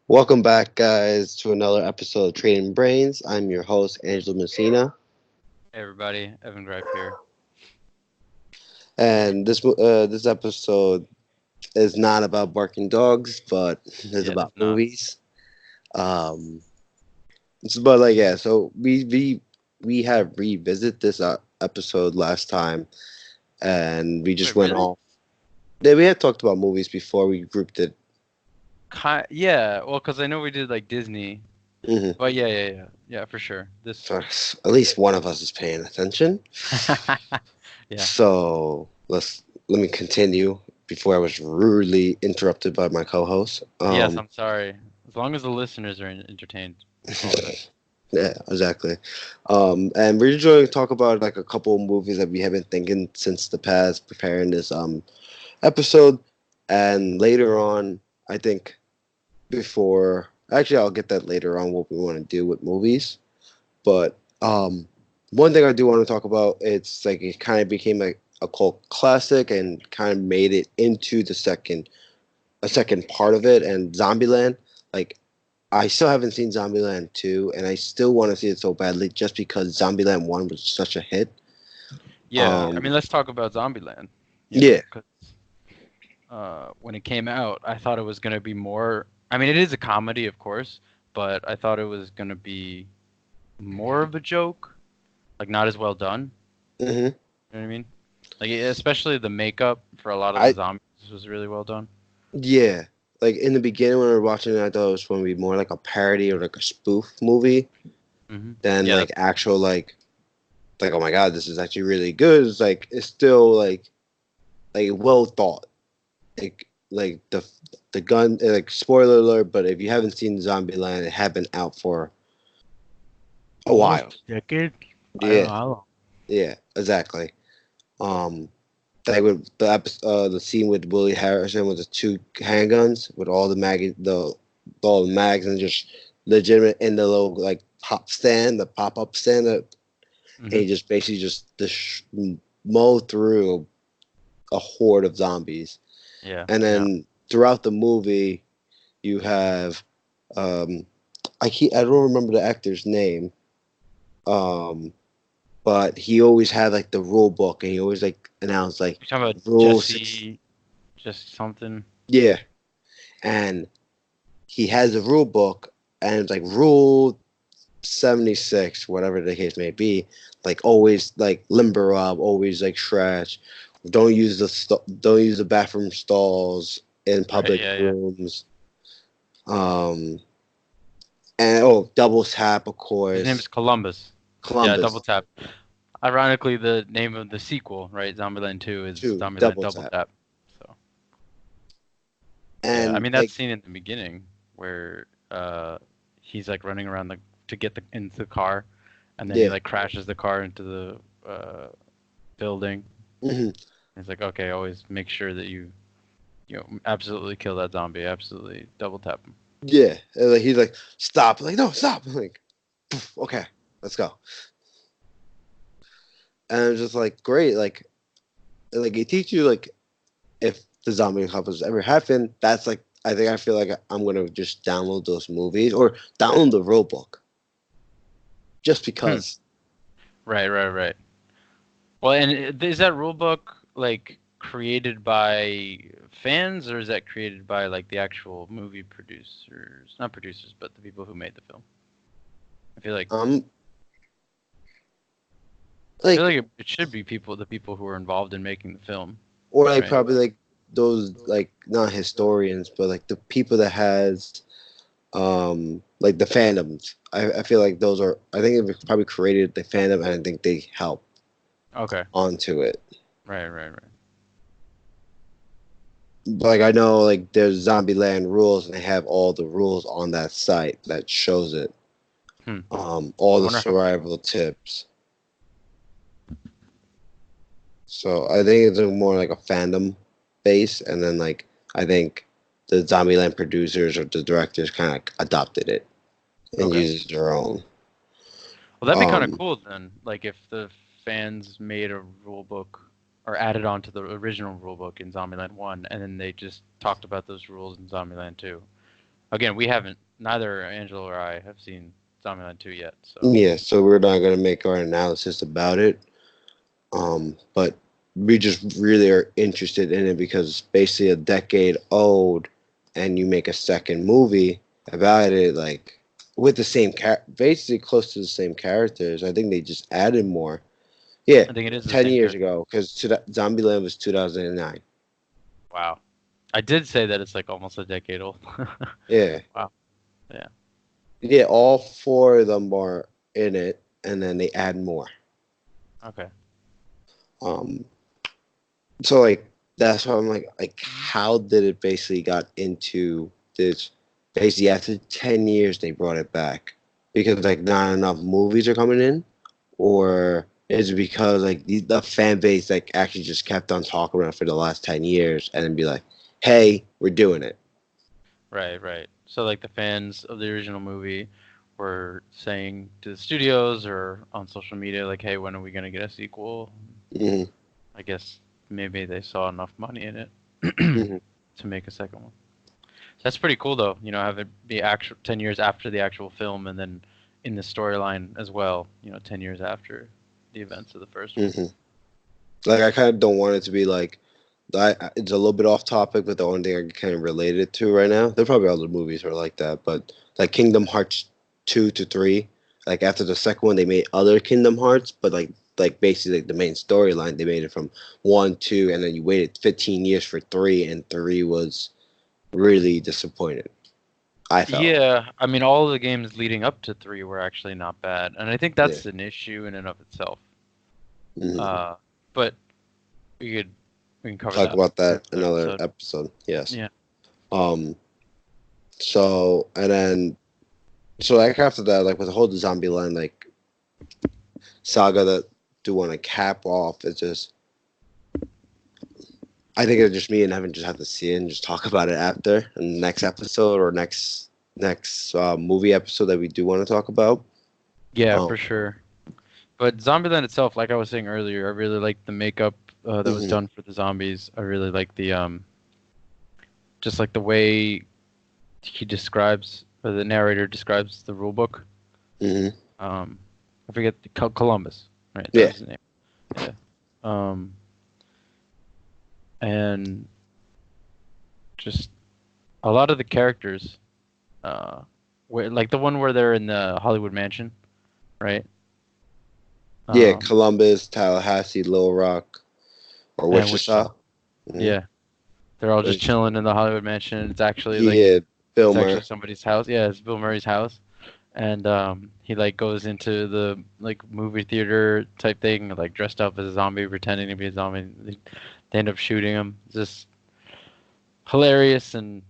Welcome back, guys, to another episode of Trading Brains. I'm your host, Angelo Messina, Hey everybody, Evan Greif here. and this episode is not about barking dogs, but it's Yeah, about it's not. movies. Um, but like yeah, so we have revisit this episode last time, and we just Wait, went really? off. Yeah, we had talked about movies before we grouped it. Yeah, well, because I know we did like Disney, Hmm. but yeah, for sure. This, So at least one of us is paying attention. yeah. So let me continue before I was rudely interrupted by my co-host. Yes, I'm sorry. As long as the listeners are entertained, that's all that matters. Yeah, exactly. And we're just going to talk about like a couple of movies that we have been thinking since the past, preparing this episode, and later on, I think before actually I'll get that later on what we want to do with movies. But one thing I do want to talk about, it's like it kind of became like a cult classic and kind of made it into the second part of it, and Zombieland. Like I still haven't seen Zombieland 2, and I still want to see it so badly just because Zombieland 1 was such a hit. Yeah, I Um, mean, let's talk about Zombieland. yeah, 'Cause, when it came out, I thought it was gonna be more. I mean, it is a comedy, of course, but I thought it was gonna be more of a joke, like not as well done. hmm You know what I mean? Like especially the makeup for a lot of the I zombies was really well done. yeah. Like in the beginning when we were watching it, I thought it was going to be more like a parody or like a spoof movie than Yeah, like that's actual like oh my god, this is actually really good. It's like it's still like well thought. Like the gun like spoiler alert, but if you haven't seen Zombieland, it had been out for a while. almost a decade. I don't Yeah, know how long. yeah, exactly. Um, like with the scene with Willie Harrison with the two handguns with all the mags and just legitimate in the little like the pop up stand, and Hmm. he just basically mow through a horde of zombies, Yeah, and no. then throughout the movie you have um, I don't remember the actor's name, um, but he always had like the rule book, and he always like announced like You're talking about rule six. Jesse something. Yeah, and he has a rule book, and it's like rule 76, whatever the case may be. Like always, like limber up, always like trash. Don't use the bathroom stalls in Right. public Yeah, yeah. rooms. Um, and oh, double tap, of His name is course. Columbus. Yeah, Double Columbus Tap. Ironically, the name of the sequel, right, Zombieland 2, is too, Zombieland double Double tap, Tap. So yeah, I and mean that like scene in the beginning where he's like running around the to get the into the car, and then he yeah. like crashes the car into the building. Mhm. It's like, okay, always make sure that you know, absolutely kill that zombie, absolutely double tap him. Yeah, and like he's like, stop. Like, no, stop. I'm like, "Poof, okay, let's go. And it's just like great. Like it teaches you like if the zombie apocalypse ever happen, that's like I feel like I'm gonna just download those movies or download the rule book just Hmm. because. Right. Well, and is that rule book like created by fans, or is that created by like the actual movie producers? Not producers, but the people who made the film. I feel like Um, I feel like like it should be the people who are involved in making the film, or like right? probably like those like not historians, but like the people that has like the fandoms. I feel like those are I think it probably created the fandom and I think they help Okay. onto it. Right. But like I know like there's Zombieland rules and they have all the rules on that site that shows it. Hmm. All I the wonder how many. survival tips. So I think it's more like a fandom base, and then like I think the Zombieland producers or the directors kind of adopted it and Okay. used their own. Well, that'd be kind of Um, cool then. Like if the fans made a rule book or added on to the original rule book in Zombieland 1, and then they just talked about those rules in Zombieland 2. Again, we haven't. Neither Angelo or I have seen Zombieland 2 yet. So Yeah, so we're not gonna make our analysis about it. But we just really are interested in it because it's basically a decade old, and you make a second movie about it, like with the same basically close to the same characters. I think they just added more. Yeah, I think it is the 10 years same. ago, because Zombieland was 2009. Wow. I did say that it's like almost a decade old. Yeah, Wow. Yeah. yeah, all four of them are in it, and then they add more. Okay. Um, so like that's why I'm like how did it basically got into this? Basically, after 10 years, they brought it back because like not enough movies are coming in, or is it because like the fan base like actually just kept on talking about it for the last 10 years and then be like, hey, we're doing it. Right, right. So like the fans of the original movie were saying to the studios or on social media like, "Hey, when are we going to get a sequel?" Hmm. I guess maybe they saw enough money in it Hmm. to make a second one. So that's pretty cool though, have it be actual 10 years after the actual film and then in the storyline as well, 10 years after the events of the first one. Hmm. Like I kind of don't want it to be like it's a little bit off topic, but the only thing I kind of relate it to right now, there are probably other movies are like that, but like Kingdom Hearts 2 to 3, like after the second one, they made other Kingdom Hearts, but like basically like the main storyline, they made it from 1, 2, and then you waited 15 years for 3, and 3 was really disappointing. I felt. Yeah, I mean all of the games leading up to 3 were actually not bad. And I think Yeah. that's an issue in and of itself. Hmm. Uh but we could we can cover Talk that about in that another another episode. episode. Yes. Yeah. Um. So and then so like after that, like with the whole zombie line, like saga that do want to cap off. It's just I think it's just me and Evan just have to see it and just talk about it after in the next episode or next movie episode that we do want to talk about. Yeah, Um, for sure. But Zombieland itself, like I was saying earlier, I really like the makeup that was mhm, done for the zombies. I really like the just like the way he describes, or the narrator describes the rule book. mhm, Um, I forget Columbus, right? That yeah, was his name. Yeah. Um, and just a lot of the characters, where like the one where they're in the Hollywood mansion, right? yeah. Um, Columbus, Tallahassee, Little Rock, or and Wichita. Wichita. Hmm. Yeah, they're all just chilling in the Hollywood mansion. It's actually like Yeah, Bill it's actually Murray. somebody's house. Yeah, it's Bill Murray's house. And he like goes into the like movie theater type thing, like dressed up as a zombie, pretending to be a zombie. They end up shooting him. It's just hilarious and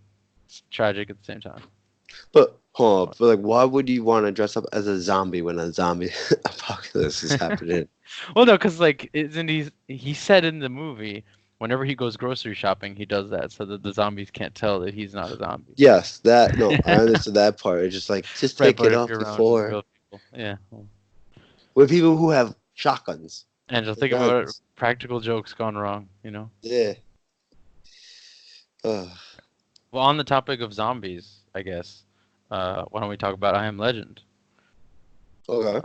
it's tragic at the same time. But hold on, but like, why would you want to dress up as a zombie when a zombie apocalypse is happening? Well, no, because like isn't he said in the movie whenever he goes grocery shopping, he does that so that the zombies can't tell that he's not a zombie. Yes, that no, I understood that part. It's just like just Right, take but it if off you're around before real people, yeah. Well, with people who have shotguns and just and think about it, guns. practical jokes gone wrong. Yeah. Ugh. Well, on the topic of zombies, I guess, why don't we talk about I Am Legend? Okay. Uh,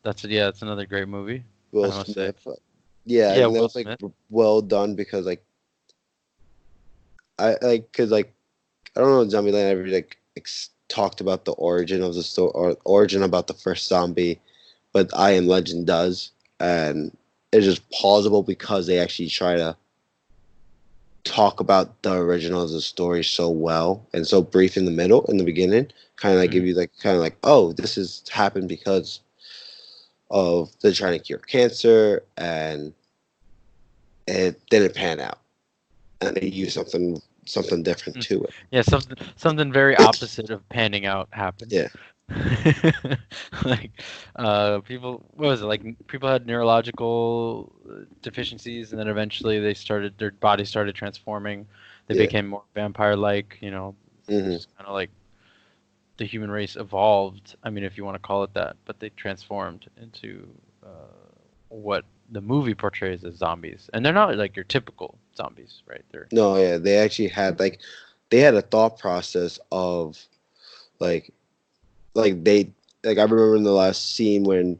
that's another great movie, Will I must say. Smith. Yeah, I Yeah, think that Will was like Smith. well done because like I like because like I don't know Zombieland ever like talked about the origin of the story or origin about the first zombie, but I Am Legend does, and it's just plausible because they actually try to talk about the original of the story so well and so brief in the middle in the beginning, kind of like give Mhm. you like kind of like oh this has happened because of they're trying to cure cancer and it didn't pan out and they used something different Mm. to it. Yeah, something very opposite of panning out happened. Yeah. Like, people, what was it? Like, people had neurological deficiencies, and then eventually their bodies started transforming. They Yeah. became more vampire-like. Hmm. Just kind of like the human race evolved. I mean, if you want to call it that, but they transformed into what the movie portrays as zombies, and they're not like your typical zombies, right? They're No, yeah, they actually had like they had a thought process of like they like I remember in the last scene when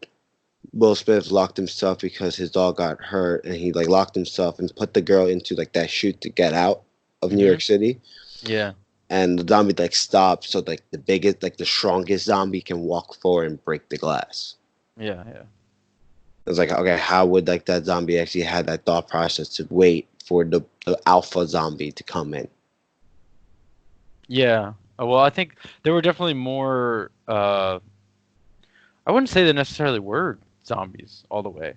Will Smith locked himself because his dog got hurt, and he like locked himself and put the girl into like that chute to get out of New Mm-hmm. York City, Yeah. and the zombie like stopped so like the biggest like the strongest zombie can walk forward and break the glass. Yeah. Yeah. It's like, okay, how would like that zombie actually have that thought process to wait for the alpha zombie to come in? Yeah. Well, I think there were definitely more. I wouldn't say they necessarily were zombies all the way.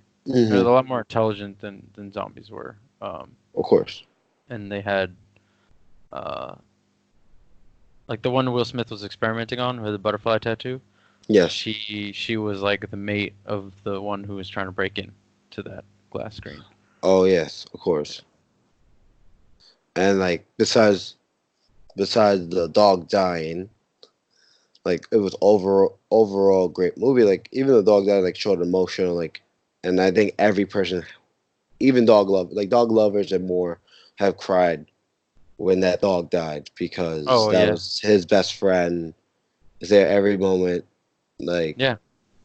They're Hmm. a lot more intelligent than zombies were. Of course. And they had uh, like the one Will Smith was experimenting on with the butterfly tattoo. Yes. She was like the mate of the one who was trying to break in to that glass screen. Oh yes, of course. And like besides the dog dying, like it was overall great movie. Like even the dog died, like showed emotion, like, and I think every person, even dog lovers and more, have cried when that dog died because Oh that yeah, was his best friend. Was there every moment, like yeah,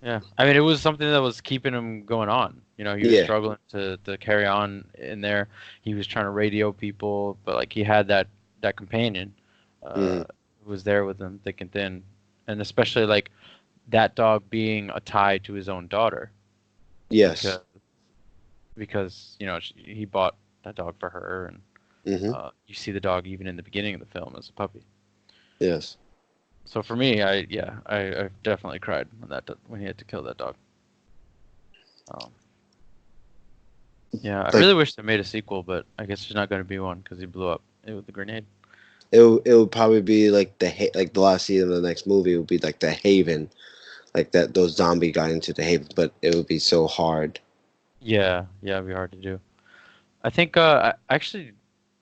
yeah. I mean, it was something that was keeping him going on. You know, he was yeah, struggling to carry on in there. He was trying to radio people, but like he had that companion, hmm who was there with him thick and thin, and especially like that dog being a tie to his own daughter because yes, you know he bought that dog for her, and hmm you see the dog even in the beginning of the film as a puppy. yes. So for me, I definitely cried when when he had to kill that dog. Um, yeah, I Like really wish they made a sequel, but I guess there's not going to be one because he blew up it with the grenade. it would probably be like like the last scene of the next movie would be like the Haven, like that those zombie got into the Haven, but it would be so hard. Yeah, yeah, it'd be hard to do. I think I actually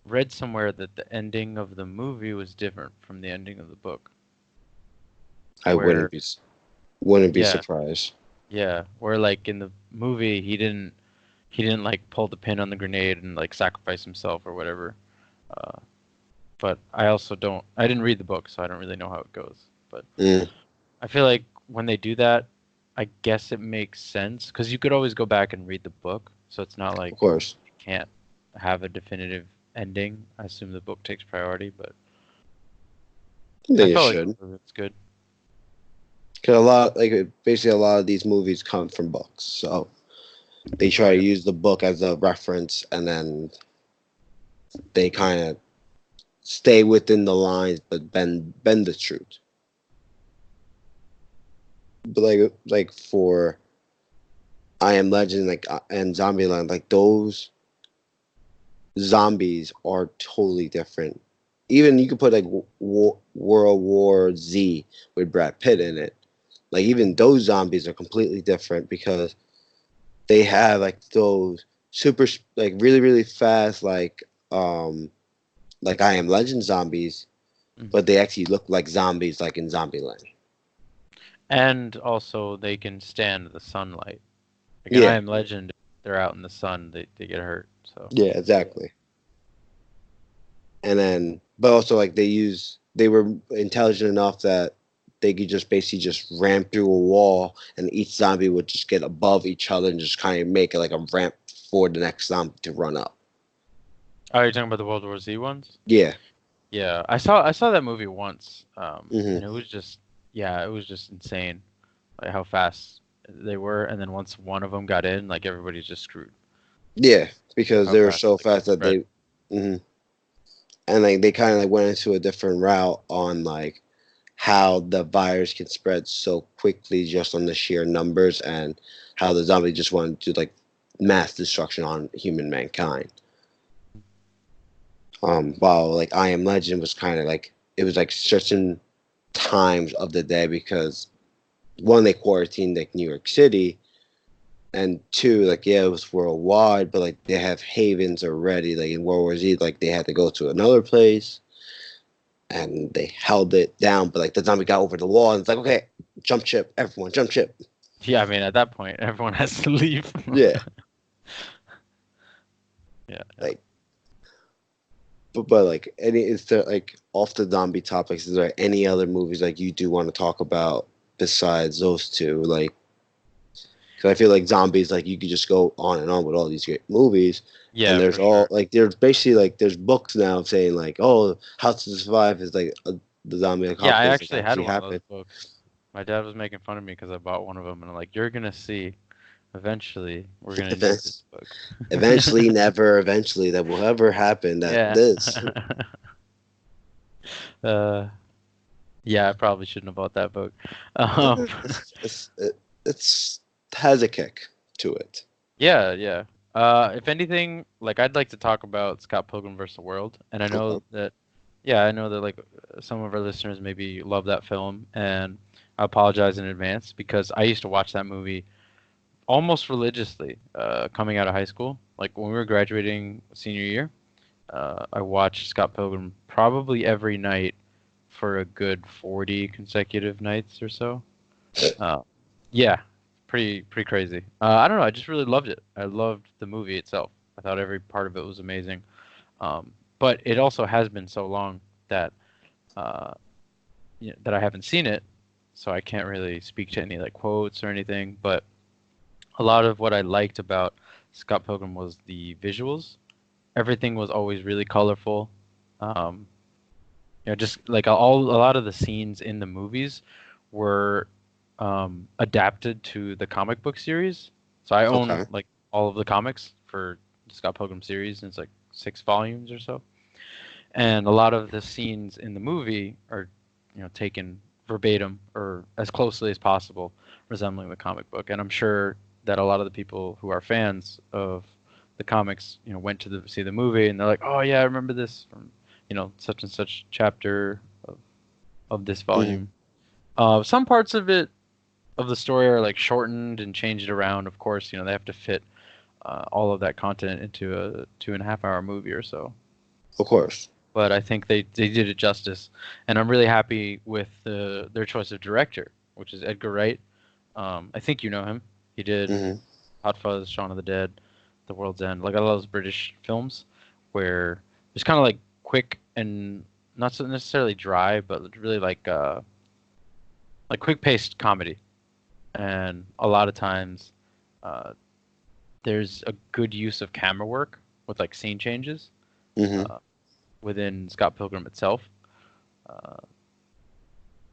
read somewhere that the ending of the movie was different from the ending of the book. I Where wouldn't be yeah, surprised. yeah, where like in the movie he didn't like pull the pin on the grenade and like sacrifice himself or whatever. Uh, but I didn't read the book, so I don't really know how it goes. But Mm, I feel like when they do that, I guess it makes sense because you could always go back and read the book, so it's not like of course, you can't have a definitive ending. I assume the book takes priority, but I I think it felt like should. it's good. Cause a lot, like basically, a lot of these movies come from books, so they Oh try to yeah, use the book as a reference, and then they kind of stay within the lines, but bend the truth. But like for I Am Legend, like and Zombieland, like those zombies are totally different. Even you could put like World War Z with Brad Pitt in it. Like even those zombies are completely different because they have like those super like really fast like I Am Legend zombies, hmm but they actually look like zombies like in Zombieland. and also they can stand the sunlight. Like in I Yeah, Am Legend, they're out in the sun, they get hurt. So yeah, exactly. And then but also like they were intelligent enough that they could just basically just ram through a wall and each zombie would just get above each other and just kind of make it like a ramp for the next zombie to run up. oh, you're talking about the World War Z ones? Yeah. Yeah, I saw that movie once, Hmm. and it was just yeah, it was just insane, like how fast they were, and then once one of them got in, like everybody's just screwed. Yeah, because How they were fast so like they fast that spread. they hmm and like they kind of like went into a different route on like how the virus can spread so quickly just on the sheer numbers and how the zombie just wanted to like mass destruction on human mankind. While like I Am Legend was kind of like it was like certain times of the day because one they quarantined like New York City and two like yeah it was worldwide but like they have havens already like in World War Z like they had to go to another place and they held it down but like the zombie got over the wall and it's like okay jump ship everyone jump ship Yeah, I mean at that point everyone has to leave. yeah Yeah, yeah. like but like any it's the like off the zombie topics, is there any other movies like you do want to talk about besides those two? Like, because I feel like zombies, like you could just go on and on with all these great movies, and Yeah, there's for all sure. like there's basically like there's books now saying like, oh, How to Survive is like the zombie Yeah, I apocalypse like actually had actually one of those happened. books. My dad was making fun of me because I bought one of them, and I'm like, "You're gonna see. Eventually, we're gonna need this book." Eventually, never, eventually, that will ever happen. That Yeah. this uh, yeah, I probably shouldn't have bought that book. Um, it's has a kick to it. yeah, yeah. If anything, like I'd like to talk about Scott Pilgrim vs. the World, and I know Okay. that, yeah, I know that like some of our listeners maybe love that film, and I apologize in advance because I used to watch that movie almost religiously coming out of high school. Like when we were graduating senior year, I watched Scott Pilgrim probably every night for a good 40 consecutive nights or so. Uh, yeah, pretty crazy. I don't know. I just really loved it. I loved the movie itself. I thought every part of it was amazing. But it also has been so long that uh, that I haven't seen it, so I can't really speak to any like quotes or anything. But a lot of what I liked about Scott Pilgrim was the visuals. Everything was always really colorful. Um, just like a lot of the scenes in the movies were adapted to the comic book series. So I own Okay. like all of the comics for the Scott Pilgrim series, and it's like 6 volumes or so. And a lot of the scenes in the movie are, taken verbatim or as closely as possible, resembling the comic book. And I'm sure that a lot of the people who are fans of the comics, went to see the movie, and they're like, "Oh yeah, I remember this from, such and such chapter of this Hmm. volume." Some parts of the story are like shortened and changed around. Of course, they have to fit all of that content into a 2.5 hour movie or so. Of course. But I think they did it justice, and I'm really happy with their choice of director, which is Edgar Wright. I think you know him. He did Hmm. Hot Fuzz, Shaun of the Dead, The World's End, like a lot of those British films where it's kind of like quick and not so necessarily dry, but really like quick paced comedy. And a lot of times, uh, there's a good use of camera work with like scene changes Hmm. uh, within Scott Pilgrim itself, uh,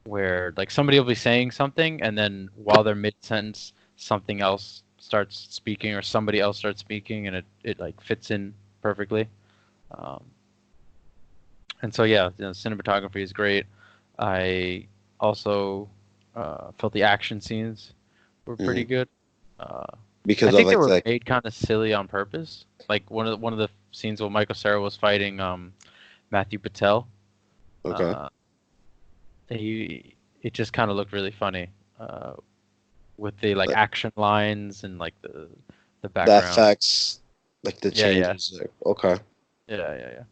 where like somebody will be saying something, and then while they're mid sentence, something else starts speaking, or somebody else starts speaking, and it like fits in perfectly. Um, and so yeah, cinematography is great. I also felt the action scenes were pretty Hmm. good. Uh, I Because of think they like were the made kind of silly on purpose. Like one of the scenes where Michael Cera was fighting Matthew Patel. okay, Uh, he it just kind of looked really funny uh, with the like like action lines and like the the background. effects, like the Yeah, yeah, changes. Like, okay, yeah.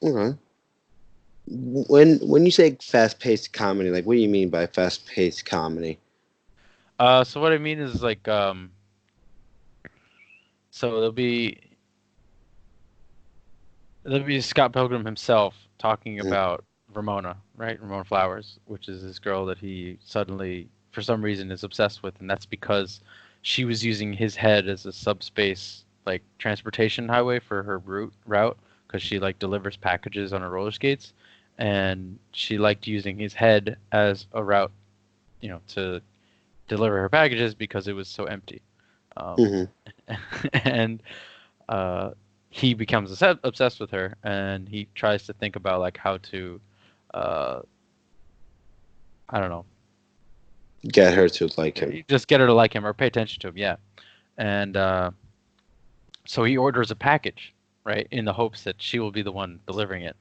okay. When you say fast paced comedy, like what do you mean by fast paced comedy? So what I mean is like so there'll be Scott Pilgrim himself talking Mm, about Ramona, right? Ramona Flowers, which is this girl that he suddenly, for some reason, is obsessed with, and that's because she was using his head as a subspace like transportation highway for her route, because she like delivers packages on her roller skates, and she liked using his head as a route, to deliver her packages because it was so empty. Um, mm-hmm. and uh, he becomes obsessed with her, and he tries to think about like how to, uh, I don't know, Get her to like him. just get her to like him or pay attention to him. Yeah, and so he orders a package, right, in the hopes that she will be the one delivering it.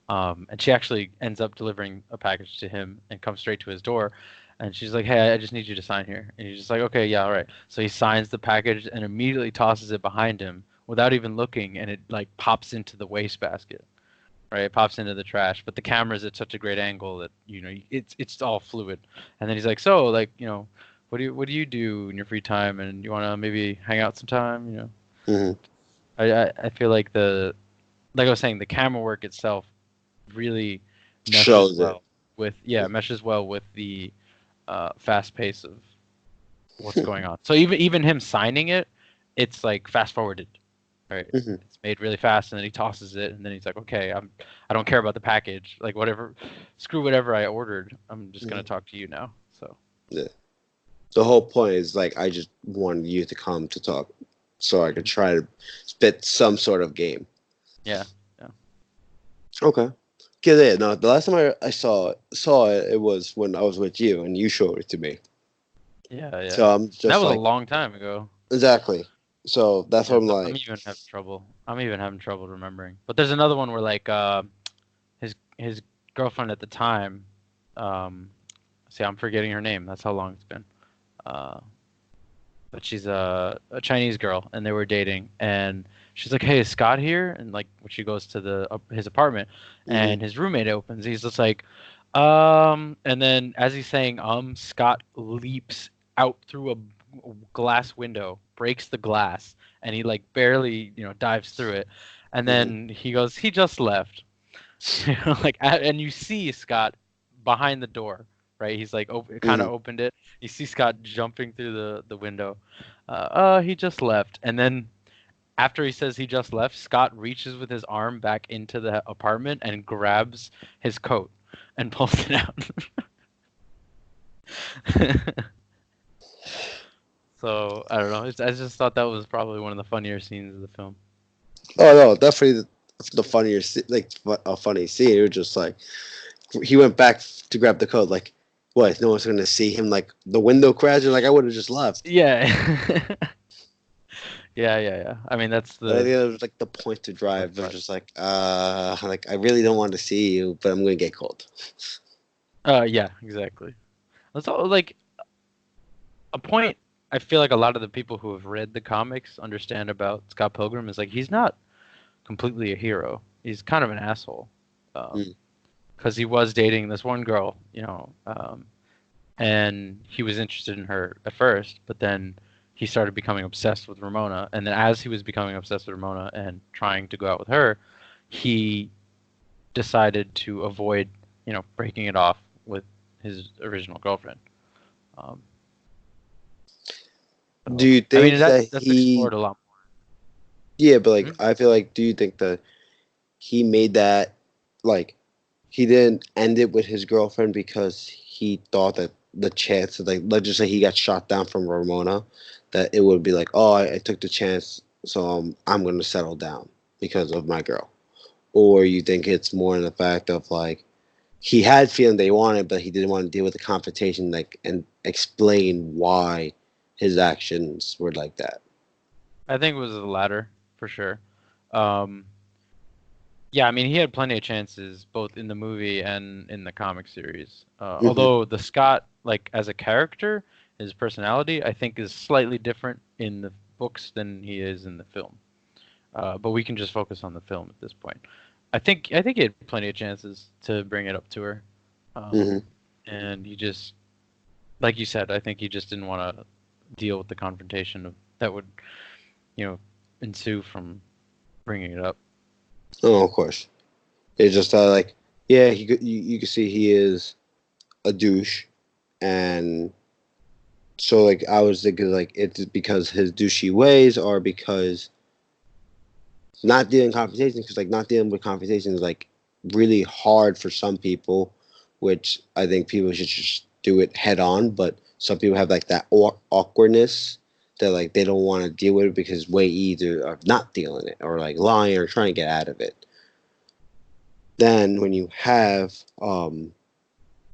And she actually ends up delivering a package to him and comes straight to his door. And she's like, "Hey, I just need you to sign here." And he's just like, "Okay, yeah, all right." So he signs the package and immediately tosses it behind him without even looking, and it like pops into the wastebasket. Right, it pops into the trash, but the camera's at such a great angle that it's all fluid. And then he's like, "So, like, what do you do in your free time? And you want to maybe hang out sometime?" Hmm. I feel like like I was saying, the camera work itself. really meshes Shows it. well with meshes well with the fast pace of what's going on. So even him signing it, it's like fast forwarded, right? Hmm. It's made really fast, and then he tosses it, and then he's like, "Okay, I don't care about the package. Like whatever, screw whatever I ordered. I'm just gonna Hmm. talk to you now." So Yeah. The whole point is like I just wanted you to come to talk, so I could mhm. try to spit some sort of game. Yeah, yeah, Okay. Cause yeah, no, the last time I saw it, it was when I was with you and you showed it to me. yeah, yeah. So I'm That just was a like long time ago. exactly. So that's what Yeah, I'm so I'm like. even having trouble. I'm even having trouble remembering. But there's another one where like his girlfriend at the time, um, see, I'm forgetting her name. That's how long it's been. Uh, but she's a Chinese girl, and they were dating, and she's like, "Hey, is Scott here?" And like, when she goes to the his apartment, Hmm. and his roommate opens, he's just like, and then as he's saying, Scott leaps out through a glass window, breaks the glass, and he like barely, dives through it, and Hmm. then he goes, "He just left." Like, and you see Scott behind the door, right? He's like, kind Hmm. of opened it. You see Scott jumping through the window. He just left. And then after he says he just left, Scott reaches with his arm back into the apartment and grabs his coat and pulls it out. So I don't know. I just thought that was probably one of the funnier scenes of the film. Oh no, definitely the funniest, like a funny scene. It was just like he went back to grab the coat. Like, what? No one's gonna see him. Like the window crashing. Like I would have just left. Yeah. Yeah, yeah, yeah. I mean, that's But I the think it was like the point to best drive. It was part. just like I really don't want to see you, but I'm gonna get cold. Yeah, exactly. That's all like a point I feel like a lot of the people who have read the comics understand about Scott Pilgrim is like he's not completely a hero. He's kind of an asshole. Mm. Because he was dating this one girl, and he was interested in her at first, but then he started becoming obsessed with Ramona. And then as he was becoming obsessed with Ramona and trying to go out with her, he decided to avoid, breaking it off with his original girlfriend. Um, Do so, you I mean, think that that's explored he? a lot Yeah, but more. like I feel like, do you think that he made that like he didn't end it with his girlfriend because he thought that the chance of like let's just say he got shot down from Ramona, that it would be like, oh, I took the chance, so I'm gonna settle down because of my girl, or you think it's more in the fact of like he had feeling they wanted, but he didn't want to deal with the confrontation, like and explain why his actions were like that. I think it was the latter for sure. Um, yeah, I mean, he had plenty of chances both in the movie and in the comic series. Hmm. Although the Scott, like as a character, his personality, I think, is slightly different in the books than he is in the film. But we can just focus on the film at this point. I think he had plenty of chances to bring it up to her, Hmm. and he just, like you said, I think he just didn't want to deal with the confrontation that would, you know, ensue from bringing it up. Oh, of course. It's just like, yeah, you can see he is a douche, and so like I was thinking like it's because his douchey ways, or because not dealing confrontation, because like not dealing with confrontation is like really hard for some people, which I think people should just do it head on. But some people have like that awkwardness that like they don't want to deal with it because it's way easier of not dealing it or like lying or trying to get out of it. Then when you have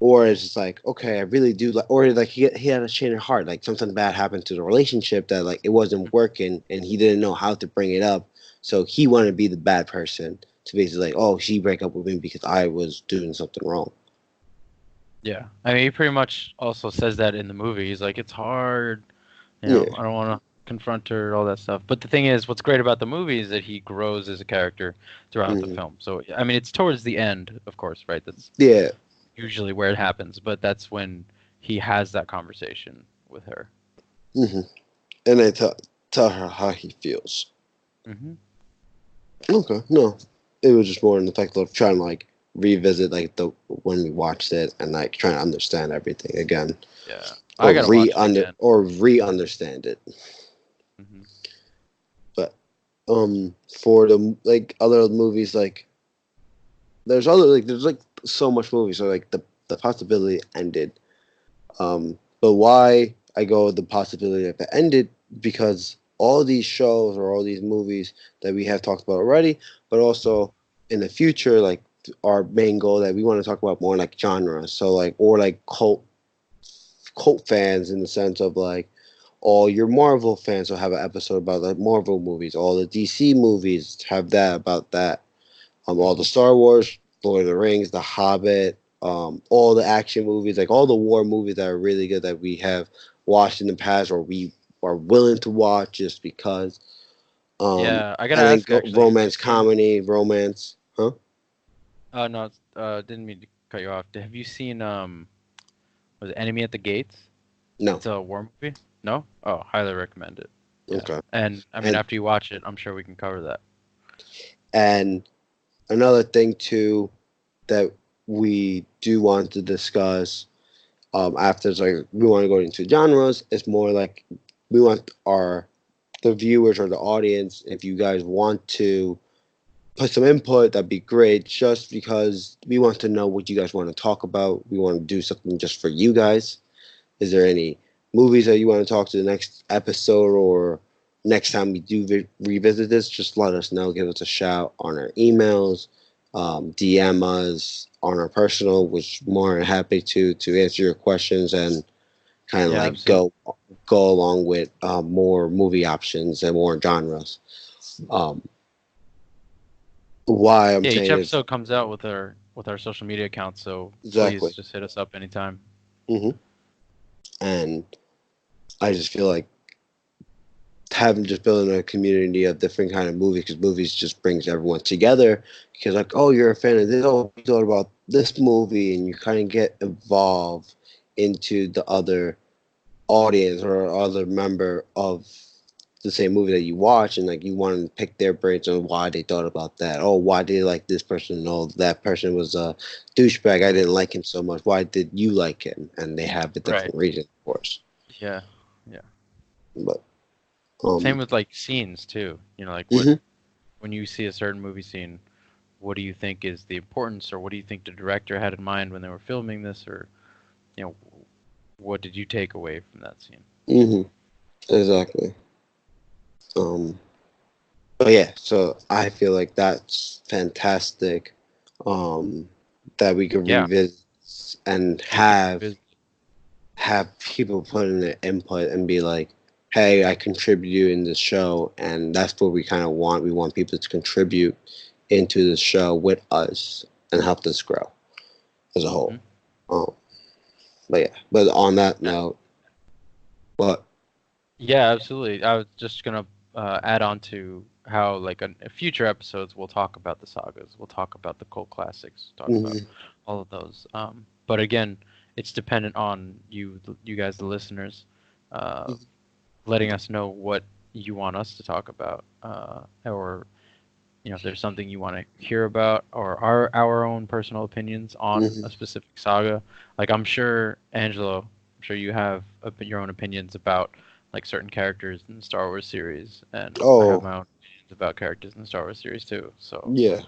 or it's just like okay I really do like or like he had a change of heart like something bad happened to the relationship that like it wasn't working and he didn't know how to bring it up, so he wanted to be the bad person to basically like oh she break up with me because I was doing something wrong. Yeah, I mean, he pretty much also says that in the movie. He's like, it's hard, Yeah. I don't want to confront her, all that stuff. But the thing is, what's great about the movie is that he grows as a character throughout the Hmm. film. So, I mean, it's towards the end, of course, right? That's Yeah. usually where it happens, but that's when he has that conversation with her. Hmm. And I tell her how he feels. Hmm. Okay, no, it was just more in the fact of trying to like revisit like the when we watched it and like trying to understand everything again Yeah, I gotta watch it again. or re-understand it. Hmm. But for the like other movies, like there's like so much movies, so like the possibility ended. But why I go with the possibility if it ended, because all these shows or all these movies that we have talked about already, but also in the future, like our main goal that we want to talk about more like genres. So like or like cult fans in the sense of like all your Marvel fans will have an episode about like Marvel movies. All the DC movies have that about that. All the Hmm. Star Wars, Lord of the Rings, The Hobbit, all the action movies, like all the war movies that are really good that we have watched in the past or we are willing to watch just because. Yeah, I gotta And then ask actually, have you romance, seen? comedy, romance, huh? No, didn't mean to cut you off. Have you seen was it Enemy at the Gates? No. It's a war movie. No? Oh, highly recommend it. Yeah, Okay. and I mean And after you watch it, I'm sure we can cover that. and another thing too that we do want to discuss after it's like we want to go into genres. It's more like we want our the viewers or the audience, if you guys want to put some input, that'd be great. Just because we want to know what you guys want to talk about, we want to do something just for you guys. Is there any movies that you want to talk to the next episode or next time we do revisit this? Just let us know. Give us a shout on our emails, DM us on our personal, which more than happy to answer your questions and kind of Yeah, like absolutely. go along with more movie options and more genres. Um, why I'm Yeah, each saying is episode comes out with our social media accounts, so please exactly. just hit us up anytime. hmm And I just feel like having just building a community of different kind of movies because movies just brings everyone together because like oh you're a fan of this, oh you thought about this movie, and you kind of get involved into the other audience or other member of the same movie that you watch, and like you want to pick their brains on why they thought about that. Oh, why did they like this person? No, that person was a douchebag. I didn't like him so much. Why did you like him? And they have a Right. different reason, of course. Yeah. Yeah. But Same um, with like scenes too. You know, like what hmm when you see a certain movie scene, what do you think is the importance, or what do you think the director had in mind when they were filming this, or you know, what did you take away from that scene? hmm exactly. Um, but yeah, so I feel like that's fantastic. Um, that we could Yeah, revisit and we can revisit. have people put in their input and be like, "Hey, I contributed in this show," and that's what we kind of want. We want people to contribute into the show with us and help us grow as a whole. Hmm. Um, but yeah, but on that note, but Yeah, absolutely. I was just gonna add on to how, like, in future episodes, we'll talk about the sagas, we'll talk about the cult classics, talk about mhm, all of those. But again, it's dependent on you guys, the listeners, uh, letting us know what you want us to talk about, or you know, if there's something you want to hear about, or our own personal opinions on mhm. a specific saga. Like I'm sure you have your own opinions about like certain characters in the Star Wars series, and I have Oh my own opinions about characters in the Star Wars series too. So yeah,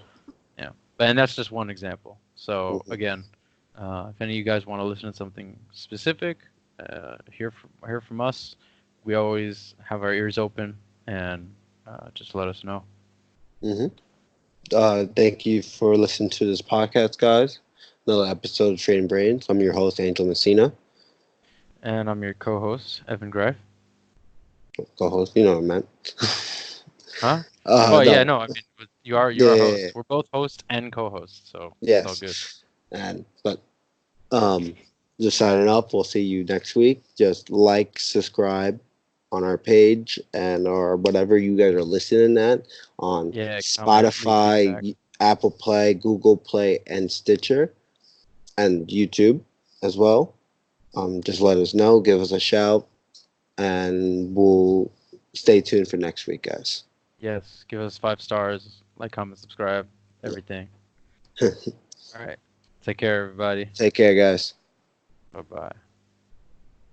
yeah, and that's just one example. So mhm, again, if any of you guys want to listen to something specific, hear from us. We always have our ears open, and just let us know. mhm. Thank you for listening to this podcast, guys. Another episode of Trading Brains. I'm your host, Angel Messina. And I'm your co-host, Evan Greif. Co-host, you know what I meant. Huh? Well, yeah, No, no, I mean, you're a yeah, host. We're both host and co-host, so it's all good. yes, and but Um, just signing up. We'll see you next week. Just like, subscribe on our page and or whatever you guys are listening at on Yeah, comment, leave feedback. Spotify, Apple Play, Google Play, and Stitcher, and YouTube as well. Just let us know. Give us a shout, and we'll stay tuned for next week, guys. Yes, give us 5 stars, like, comment, subscribe, everything. All right. Take care, everybody. Take care, guys. Bye bye.